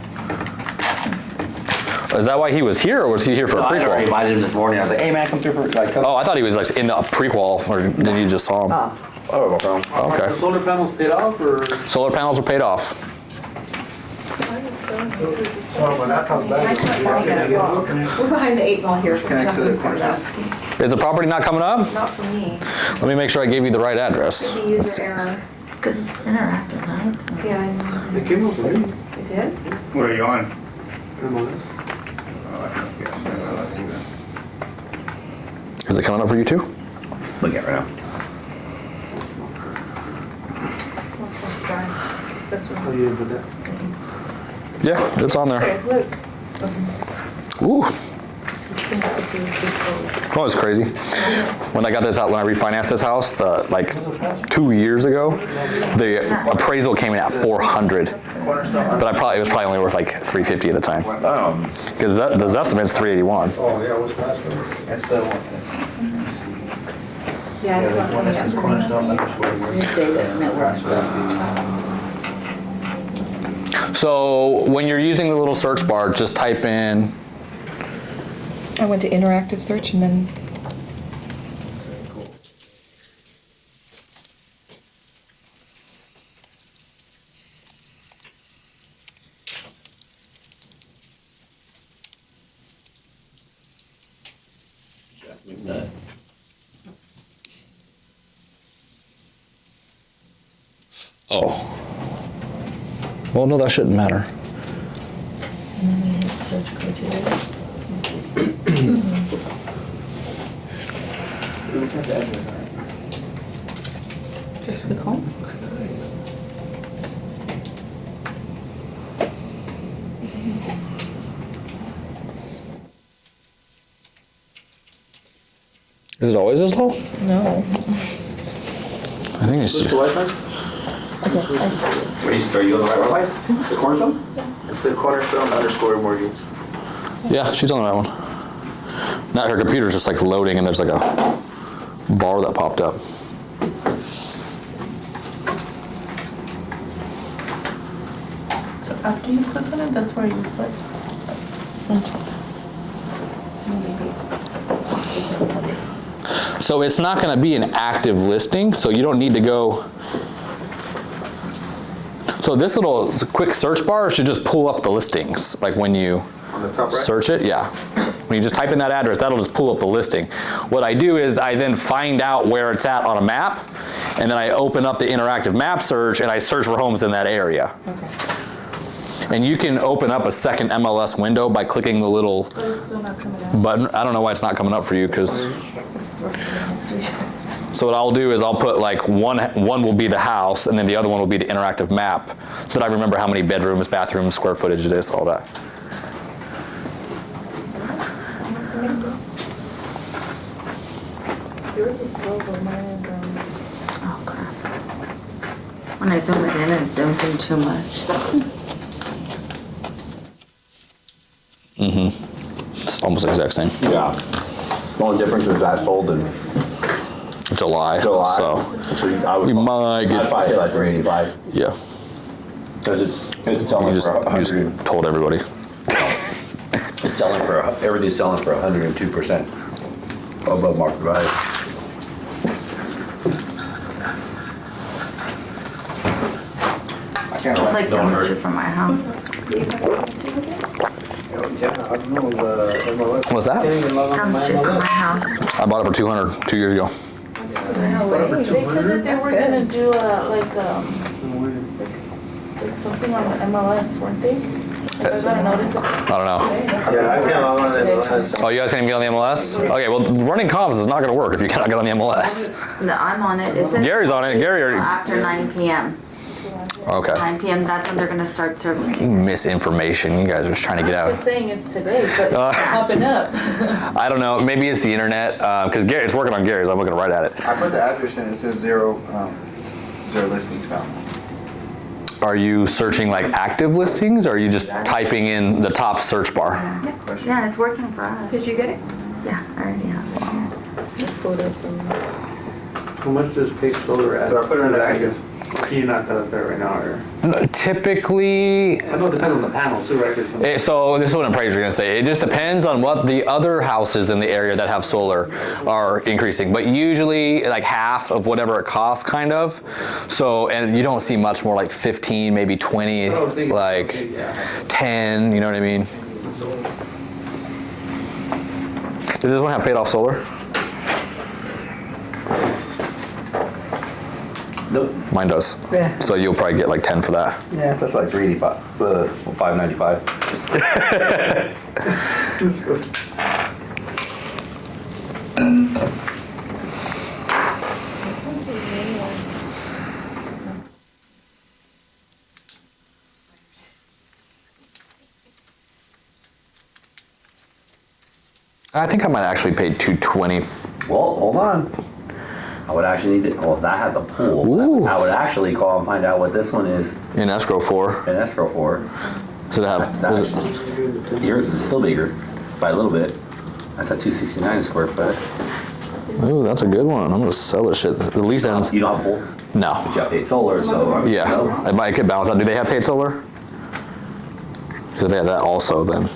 Is that why he was here, or was he here for a I prequel? invited him this morning. I was like, hey man, come through for like. Come. Oh, I thought he was like in the prequel, or then you just saw him. Oh, okay. Are the Okay. solar panels paid off or? Solar panels are paid off. So when that comes back, We're behind the 8 ball here. connect to the Nothing's coming up. Is the property not coming up? Not for me. Let me make sure I gave you the right address. The user error. Because it's interactive, right? Yeah, I know. It came up for me. It did? what are you on? I'm on this. Is it coming up for you too? Look at it right now. Moss Rock Drive. That's Oh, what. you didn't put that? Yeah, it's on there. Okay, look. Ooh. I think that would be a good photo. Oh, it's crazy. When I got this out, when I refinanced this house, like 2 years ago, the appraisal came in at 400. But it was probably only worth like 350 at the time. Because the estimate's 381. Oh, yeah, what's the last one? That's the one. Yeah, it's not The one coming that up says for me. Cornerstone underscore. Data network. So when you're using the little search bar, just type in. I went to interactive search and then. Oh. Well, no, that shouldn't matter. And then we hit search criteria. What's that address on it? Just click home. Is it always this low? No. I think it's. The Wi-Fi? Are you on the right way? The cornerstone? It's the Cornerstone underscore mortgage. Yeah, she's on the right one. Now her computer's just like loading and there's like a bar that popped up. So after you click on it, that's where you click. So it's not gonna be an active listing, so you don't need to go. So So this little quick search bar should just pull up the listings, like when you On the top right? search it, yeah. When you just type in that address, that'll just pull up the listing. What I do is I then find out where it's at on a map, and then I open up the interactive map search and I search for homes in that area. And you can open up a second MLS window by clicking the little But it's still not coming out. button. I don't know why it's not coming up for you, because It's worse than next week. so what I'll do is I'll put like one will be the house, and then the other one will be the interactive map, so that I remember how many bedrooms, bathrooms, square footage it is, all that. There was a slow one, mine is, Oh crap. When I zoom it in, it zooms in too much. It's almost the exact same. Yeah. The only difference is that sold in July. July. So I would, we might get. I'd probably hit like 385 Yeah. because it's selling You just, for you 100. just told everybody. It's selling for everything's selling for 102% above market value. I can't It's write. like down the street from my house. Yeah, I don't know, the MLS. What's that? Can't even log on to Down the my street from my MLS. house. I bought it for 200 2 years ago. no way. They said that they were gonna do like something on the MLS, weren't they? I got a notice. I don't know. Yeah, I can't log on to the MLS. Oh, you guys can't get on the MLS? Okay, well, running comms is not going to work if you cannot get on the MLS. No, I'm on it. It says Gary's on it. Gary already. after 9 p.m. Okay. 9 p.m. That's when they're gonna start servicing. Misinformation. You guys are just trying to get I'm out. just saying it's today, but it's popping up. I don't know. Maybe it's the internet because Gary. It's working on Gary's. I'm looking right at it. I put the address in, it says zero listings found. Are you searching like active listings, or are you just typing in the top search bar? Yeah, it's working for us. Did you get it? Yeah, I already have it. Photo from. How much does Pig Solar add? So I put it in the active. Can you not tell us that right now, or? Typically, I know it depends on the panel too, right? 'Cause some- so this is what an appraiser is going to say. It just depends on what the other houses in the area that have solar are increasing, but usually like half of whatever it costs, kind of. So, and you don't see much more, like 15, maybe 20, I was thinking, like okay, yeah. 10. You know what I mean? Does this one have paid off solar? Nope. Mine does. Yeah. So you'll probably get like 10 for that. Yeah, so that's like 385, 595. I think I might actually pay 220. Well, hold on. I would actually need to, well, that has a pool. Ooh. I would actually call and find out what this one is In escrow for. in escrow for. So That's yours is still bigger by a little bit. That's a 269 square foot. ooh, that's a good one. I'm gonna sell this shit. The lease ends. You don't have a pool? No. But you have paid solar, so. I mean, Yeah, no. I could balance out. Do they have paid solar? Because if they have that also, then.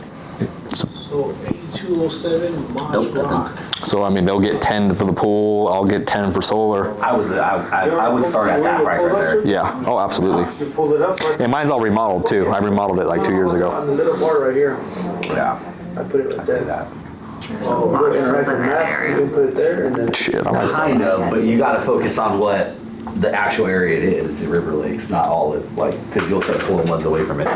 So 8207 Moss Nope, nothing. Rock. So I mean, they'll get 10 for the pool. I'll get 10 for solar. I would start at that price right there. Yeah. Oh, absolutely. You pulled it up right And mine's all remodeled too. I remodeled it like 2 years On ago. the little bar right here, Yeah, I put it right I'd say there. that. Oh, little interactive map, you can put it there and then. Shit, I might sell. Kind of, but you gotta focus on what the actual area it is, the River Lakes, not all of, like, because you'll start pulling ones away from it.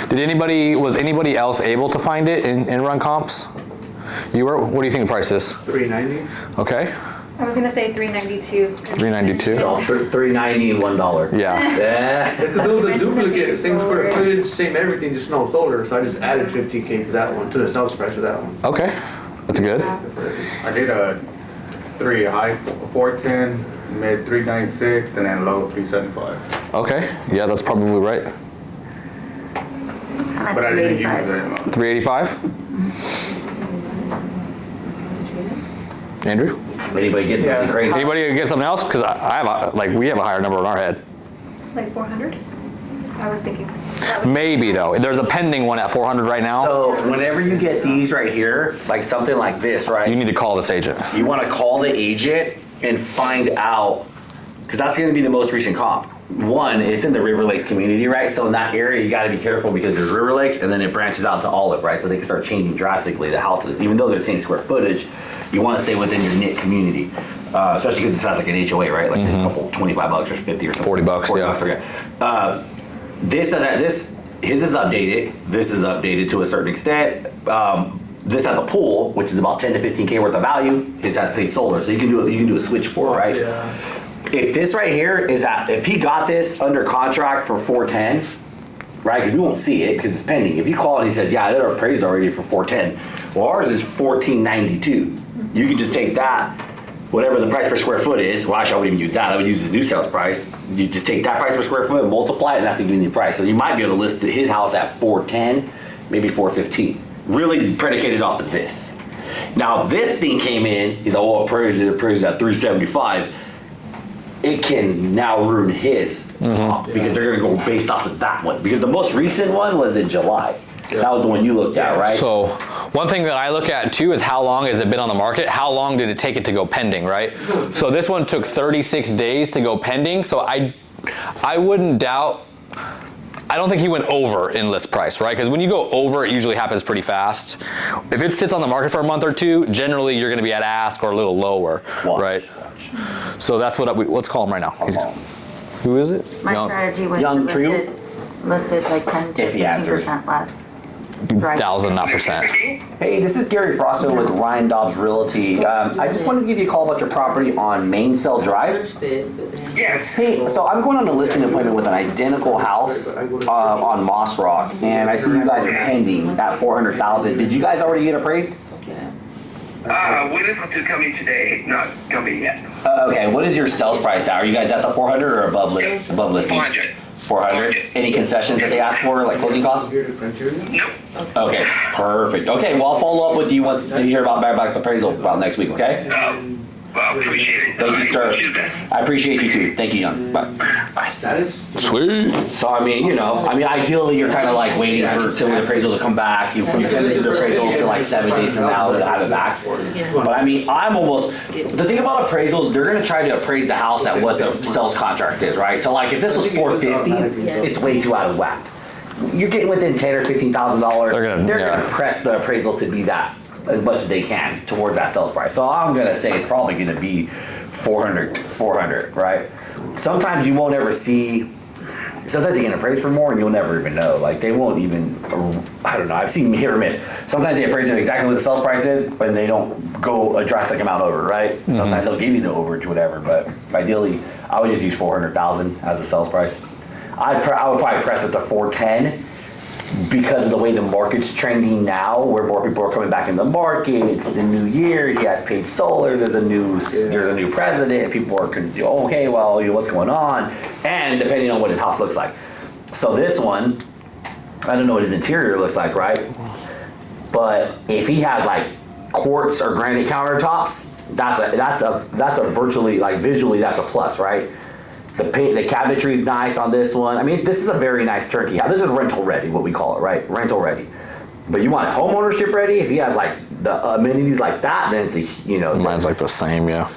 Was anybody else able to find it in run comps? You were. What do you think the price is? 390. Okay. I was gonna say 392. 392. So $3.90 and $1. Yeah. Yeah. Because there was a Mention the duplicate, Pig same square Solar. footage, same everything, just no solar, so I just added 15K to that one, to the sales price of that one. Okay. That's good. That's what it is. I did a high 410, mid 396, and then low 375. Okay. Yeah, that's probably right. I'm But at I didn't use 385. it. 385. Andrew. Anybody get something crazy? Anybody get something else? Because I have we have a higher number in our head. Like 400? I was thinking. Maybe though. There's a pending one at 400 right now. So whenever you get these right here, like something like this, right? You need to call this agent. You want to call the agent and find out because that's going to be the most recent comp. One, it's in the River Lakes community, right? So in that area, you got to be careful because there's River Lakes, and then it branches out to Olive, right? So they can start changing drastically the houses, even though they're the same square footage. You want to stay within your knit community, especially because it has like an HOA, right? Like a couple $25 or 50 or something. $40, yeah. $40, okay. This doesn't. His is updated. This is updated to a certain extent. This has a pool, which is about 10 to 15K worth of value. His has paid solar, so you can do a switch for it, right? Yeah. If this right here is if he got this under contract for 410, right? Because we won't see it because it's pending. If you call and he says, yeah, they're appraised already for 410. Well, ours is 1492. You can just take that, whatever the price per square foot is. Well, actually, I wouldn't even use that. I would use his new sales price. You just take that price per square foot, multiply it, and that's gonna give you the price. So you might be able to list his house at 410, maybe 415. Really predicated off of this. Now, if this thing came in, he's like, oh, appraised at 375. It can now ruin his because they're going to go based off of that one. Because the most recent one was in July. That was the one you looked at, right? So one thing that I look at too is how long has it been on the market? How long did it take it to go pending, right? So this one took 36 days to go pending. So I wouldn't doubt, I don't think he went over in list price, right? Because when you go over, it usually happens pretty fast. If it sits on the market for a month or two, generally you're going to be at ask or a little lower, right? So that's what let's call him right now. Who is it? My strategy was Young to list it like 10 to If he answers. 15% less. 1,000, not percent. Hey, this is Gary Frosto with Ryan Dobbs Realty. I just wanted to give you a call about your property on Mainsail Drive. Yes. Hey, so I'm going on a listing appointment with an identical house on Moss Rock, and I see you guys are pending at $400,000. Did you guys already get appraised? We're listening to coming today, not coming yet. Okay, what is your sales price? Are you guys at the 400 or above listing? 400. 400. Any concessions that they ask for, like closing costs? Nope. Okay, perfect. Okay, well, I'll follow up with you once to hear about the appraisal about next week, okay? Well, appreciate it. Thank you, sir. Wish you the best. I appreciate you too. Thank you, Young. Bye. Sweet. So, ideally, you're kind of like waiting for the appraisal to come back. You tend to do the appraisal until like 7 days from now to have it back. But I'm almost, the thing about appraisals, they're going to try to appraise the house at what the sales contract is, right? So like if this was 450, it's way too out of whack. You're getting within $10,000 or $15,000. They're gonna press the appraisal to be that as much as they can towards that sales price. So I'm gonna say it's probably gonna be 400, right? Sometimes you won't ever see. Sometimes you get appraised for more and you'll never even know. Like they won't even. I don't know. I've seen hit or miss. Sometimes they appraise it exactly what the sales price is, but they don't go a drastic amount over, right? Sometimes they'll give you the overage, whatever. But ideally, I would just use 400,000 as a sales price. I would probably press it to 410 because of the way the market's trending now, where more people are coming back in the market. It's the new year. He has paid solar. There's a new president. People are okay. Well, what's going on? And depending on what his house looks like. So this one, I don't know what his interior looks like, right? But if he has like quartz or granite countertops, that's a virtually like visually that's a plus, right? The cabinetry is nice on this one. This is a very nice turnkey house. This is rental ready, what we call it, right? Rental ready. But you want home ownership ready? If he has like the amenities like that, then it's Mine's like the same, yeah.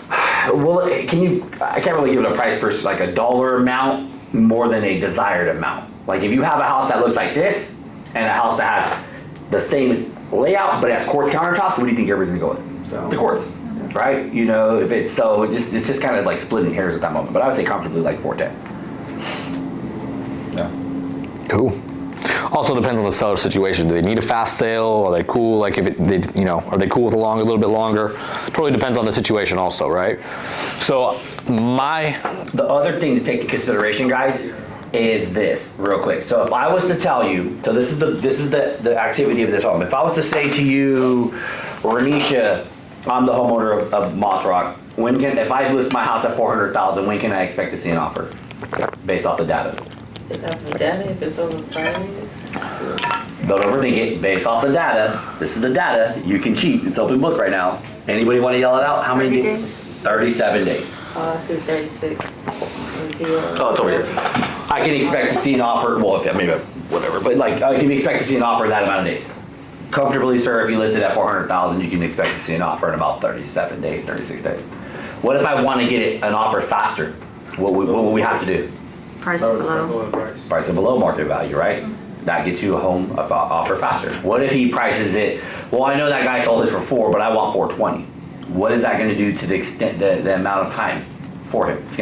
Well, I can't really give it a price per like a dollar amount more than a desired amount. Like if you have a house that looks like this and a house that has the same layout but it has quartz countertops, what do you think everybody's gonna go with? The quartz. Right? If it's so, it's just kind of like splitting hairs at that moment. But I would say comfortably like 410. Yeah. Cool. Also depends on the seller situation. Do they need a fast sale? Are they cool? Like are they cool with a little bit longer? Totally depends on the situation also, right? So the other thing to take into consideration, guys, is this real quick. So if I was to tell you, so this is the activity of this home. If I was to say to you, Renisha, I'm the homeowner of Moss Rock. If I list my house at 400,000, when can I expect to see an offer? Based off the data. Based off the data, if it's over price. Don't overthink it. Based off the data. This is the data. You can cheat. It's open book right now. Anybody want to yell it out? How many days? 37 days. I see 36. Oh, it's over here. I can expect to see an offer. Well, maybe whatever. But I can expect to see an offer in that amount of days. Comfortably, sir, if you listed at 400,000, you can expect to see an offer in about 37 days, 36 days. What if I want to get an offer faster? What would we have to do? Price below. Lower price. Price it below market value, right? That gets you a home offer faster. What if he prices it, well, I know that guy sold it for 4, but I want 420. What is that gonna do to the extent, the amount of time for him? It's